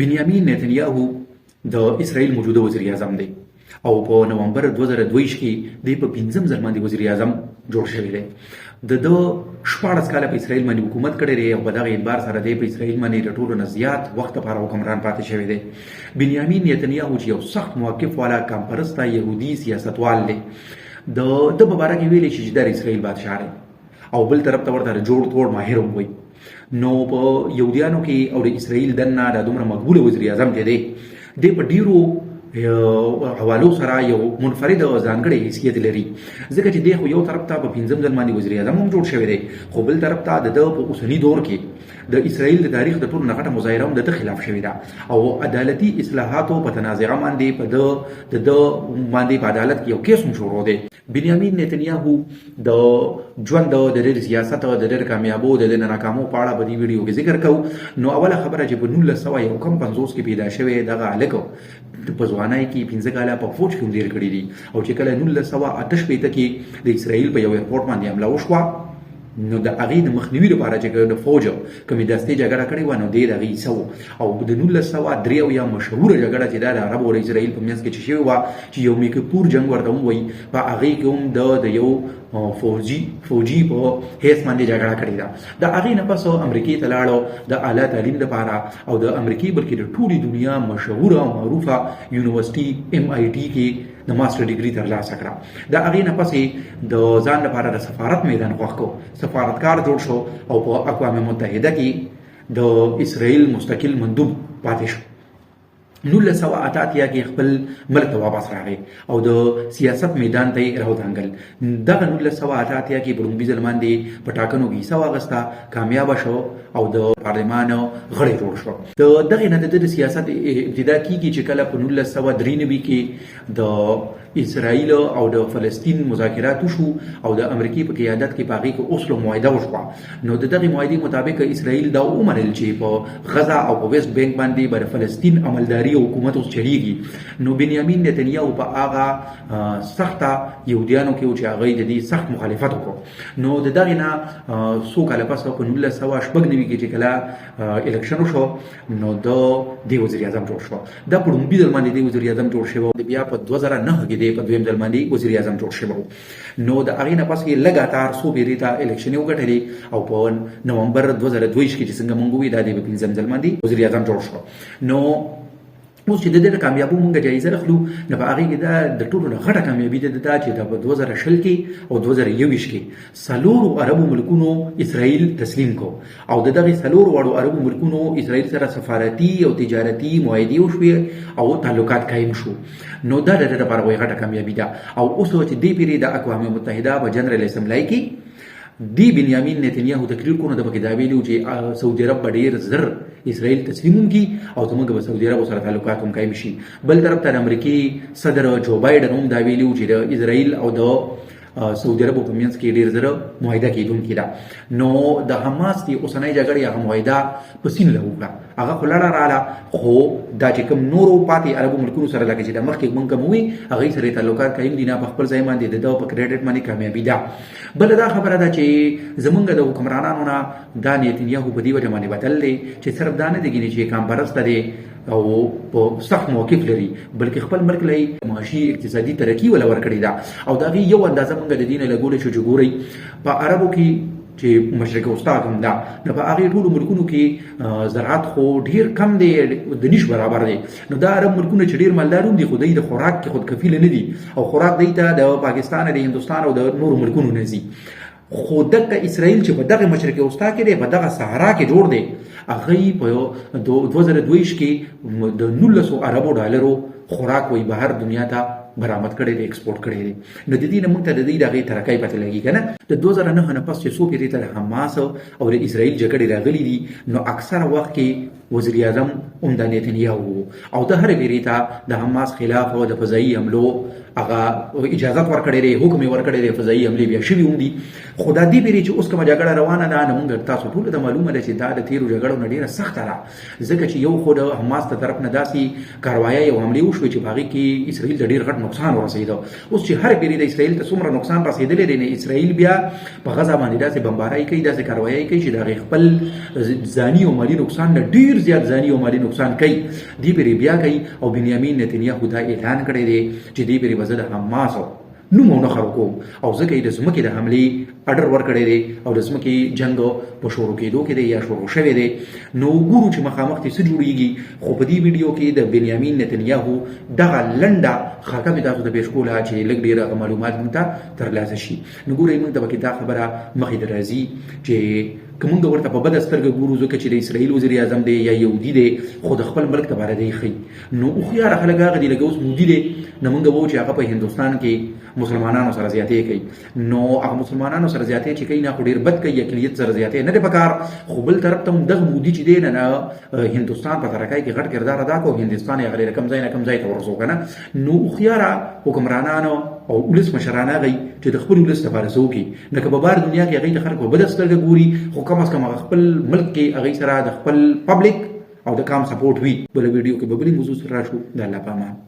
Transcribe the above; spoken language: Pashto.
بنیامین نتنیاهو د اسرائیل موجوده وزیر اعظم دی او په نومبر 2022 کې د په 15 ځل باندې وزیر اعظم جوړ شوی دی. د 14 کاله په اسرائیل باندې حکومت کړی دی او په دغه اعتبار سره دی په اسرائیل باندې د ټولو نه زیات وخت لپاره حکمران پاتې شوی دی. بنیامین نتنیاهو چې یو سخت موقف والا کمپرسته يهودي سیاستوال دی، د مبارک ویلي چې د اسرائیل بادشاه دی او بل طرف ته ورته جوړ توړ ماهر هم وي. نو په يهوديانو کې او د اسرائیل دنه د دومره مقبول وزیر اعظم دی د په ډیرو حوالو سره یو منفرد او ځانګړی حیثیت لري، ځکه چې دی خو یو طرف ته په 15 ځل باندې وزیر اعظم هم جوړ شوی دی، خو بل طرف ته د په اوسنی دور کې د اسرائیل د تاریخ د ټولو نه غټه مظاهره هم د خلاف شوې ده او عدالتي اصلاحاتو په تنازعه باندې په د باندې په عدالت کې یو کیس هم شروع دی. بنیامین نتنیاهو د ژوند د سیاست او د کامیابو د ناکامو په اړه په دې ویډیو کې ذکر کوو. نو اوله خبره چې په 1950 کې پیدا شوی دغه هلک په ځوانۍ کې 15 کاله په فوج کې تیر کړی دي او چې کله 1988 کې د اسرائیل په یو ایرپورټ باندې حمله وشوه، نو د هغې د مخنیوي لپاره چې د فوج کومې دستې جګړه کړې وه، نو دی د هغې حصه و او د 1903 یا مشهوره جګړه چې دا د عربو او اسرائیل په منځ کې چې شوې وه چې یو میکپور جنګ ورته هم وایي، په هغې کې هم د یو فوجي په حیث باندې جګړه کړې ده. د هغې نه پس امریکې ته لاړو د اعلی تعلیم لپاره او د امریکې بلکې د ټولې دنیا مشهوره او معروفه یونیورسټي MIT کې د ماستر ډیګري ترلاسه کړه. د هغې نه پسې د ځان لپاره د سفارت میدان خوښ کړو، سفارتکار جوړ شو او په اقوام متحده کې د اسرائیل مستقل مندوب پاتې شو. 1988 کې خپل ملک ته واپس راغی او د سیاست میدان ته یې راودانګل. دغه 1988 کې په لومړي ځل باندې په ټاکنو کې حصه واخیسته، کامیابه شو او د پارلمان غړی جوړ شو. د دغې نه د سیاست ابتدا کېږي چې کله په 1993 کې د اسرائیل او د فلسطین مذاکرات وشو او د امریکې په قیادت کې په هغې کې اوسلو معاهده وشوه. نو د دغې معاهدې مطابق اسرائیل دا ومنل چې په غزه او په ویسټ بینک باندې به د فلسطین عملداري او حکومت اوس چلیږي. نو بنیامین نتنیاهو په هغه سخته یهودیانو کې و چې هغوی د دې سخت مخالفت وکړو. نو د دغې نه څو کاله پس په 1996 کې چې کله الیکشن وشو، نو د وزیر اعظم جوړ شو. دا په لومړي ځل باندې د وزیر اعظم جوړ شوی، بیا په 2009 کې په دویم ځل باندې وزیر اعظم جوړ شوی. نو د هغې نه پس یې لګاتار څو پیرې ته الیکشن یې وګټلې او په نومبر 2022 کې چې څنګه مونږ ووایو دا د 15 ځل باندې وزیر اعظم جوړ شو. نو اوس چې د دې کامیابو مونږ جایزه اخلو، نو په هغې کې دا د ټولو نه غټه کامیابي ده چې دا په 2020 کې او 2021 کې څلورو عربو ملکونو اسرائیل تسلیم کو او د دغې څلورو واړو عربو ملکونو اسرائیل سره سفارتي او تجارتي معاهدې وشوې او تعلقات قایم شو. نو دا د دې لپاره یوه غټه کامیابي ده. او اوس چې دې پیرې د اقوام متحده په جنرال اسمبلی کې دی بنیامین نتنیاهو تقریر کوي د پکې دا ویلي چې سعودي عرب به ډېر زر اسرائیل تسلیم کړي او زموږ به سعودي عرب سره تعلقات هم قایم شي. بل طرف ته د امریکې صدر جو بایډن هم دا ویلي چې د اسرائیل او د سعودي عرب په منځ کې ډېر زره معاهده کېدونکې ده. نو د حماس د اوسنۍ جګړې هغه معاهده په سین له وکړه، هغه خو لړه راله، خو دا چې کوم نورو پاتې عربو ملکونو سره لکه چې د مخکې مونږ کوم وي هغوی سره تعلقات قایم دي، نه په خپل ځای باندې د ده په کریډټ باندې کامیابي ده. بله دا خبره ده چې زمونږ د حکمرانانو نه دا نتنیاهو په دې وجه باندې بدل دی چې صرف دا نه دی ګینې چې کامپرسته دی او په سخت موقف لري، بلکې خپل ملک له معاشي اقتصادي ترقي ولا ورکړې ده. او د هغې یو اندازه مونږ د دې نه لګولی شو چې ګورئ په عربو کې چې مشرق وسطا کوم ده، نو په هغې ټولو ملکونو کې زراعت خو ډېر کم دی، د نیش برابر دی. نو دا عرب ملکونه چې ډېر مالدار هم دي، خو دوی د خوراک کې خود کفیله نه دي او خوراک دوی ته د پاکستان، د هندوستان او د نورو ملکونو نه ځي. خو دغه اسرائیل چې په دغه مشرق وسطا کې دی، په دغه صحرا کې جوړ دی، هغوی په 2022 کې د 1900 اربو ډالرو خوراک وایي بهر دنیا ته برآمد کړی دی، ایکسپورټ کړی دی. نو د دې نه موږ ته د دې د هغې ترقۍ پته لګي که نه. د 2009 نه پس چې څو پیرې ته د حماس او د اسرائیل جګړې راغلي دي، نو اکثره وخت کې وزیر اعظم عمده نتنیاهو او د هرې پیرې ته د حماس خلاف او د فضایي حملو هغه اجازت ورکړی دی، حکم یې ورکړی دی، فضایي حملې بیا شوي هم دي. خو دا دې پیرې چې اوس کومه جګړه روانه ده، نو موږ تاسو ټولو ته معلومه ده چې دا د تېرو جګړو نه ډېره سخته ده، ځکه چې یو خو د حماس ته طرف نه داسې کاروایۍ او حملې وشوې چې په هغې کې اسرائیل ته ډېر غټ نقصان ورسېده. اوس چې هر پیرې د اسرائیل ته څومره نقصان رسېدلی دی، نه اسرائیل بیا په غزه باندې داسې بمبارۍ کوي، داسې کاروایۍ کوي چې د هغې خپل ځاني او مالي نقصان نه ډېر زیات ځاني او مالي نقصان کوي دی پرې بیا کوي او بنیامین نتنیاهو دا اعلان کړی دی چې دی پرې به زه د حماس نوم او نښه وکړم او ځکه یې د ځمکې د حملې اډر ورکړی دی او د ځمکې جنګ په شروع کېدو کې دی یا شروع شوی دی. نو ګورو چې مخامخ ته څه جوړیږي. خو په دې ویډیو کې د بنیامین نتنیاهو دغه لنډه خاکه مې تاسو ته پیش کوله چې لږ ډېر معلومات موږ ته ترلاسه شي. نو ګورئ موږ ته پکې دا خبره مخې ته راځي چې که موږ ورته په بده سترګه ګورو ځکه چې د اسرائیل وزیر اعظم دی یا یهودي دی خو د خپل ملک دپاره دی ښي. نو هوښیاره خلک هغه دي لکه اوس مودي دی نو موږ وایو چې هغه په هندوستان کې مسلمانانو سره زیاتې کوي. نو هغه مسلمانانو سره زیاتې چې کوي نه خو ډېر بد کوي اقلیت سره زیاتې نه دی پکار. خو بل طرف ته هم دغه مودي چې دی نه هندوستان په ترقۍ کې غټ کردار ادا کو هندوستان یې هغه کم ځای نه کم ځای ته ورسو که نه. نو هوښیاره حکمرانانو او ولس مشران هغه چې د خپل ولس لپاره څه وکړي نه که په بار دنیا کې هغوی د خلکو په بده سترګه ګوري خو کم از کم هغه خپل ملک کې هغوی سره د خپل پبلک او د کام سپورټ وي. بله ویډیو کې به بلې موضوع سره راشو. د الله په امان.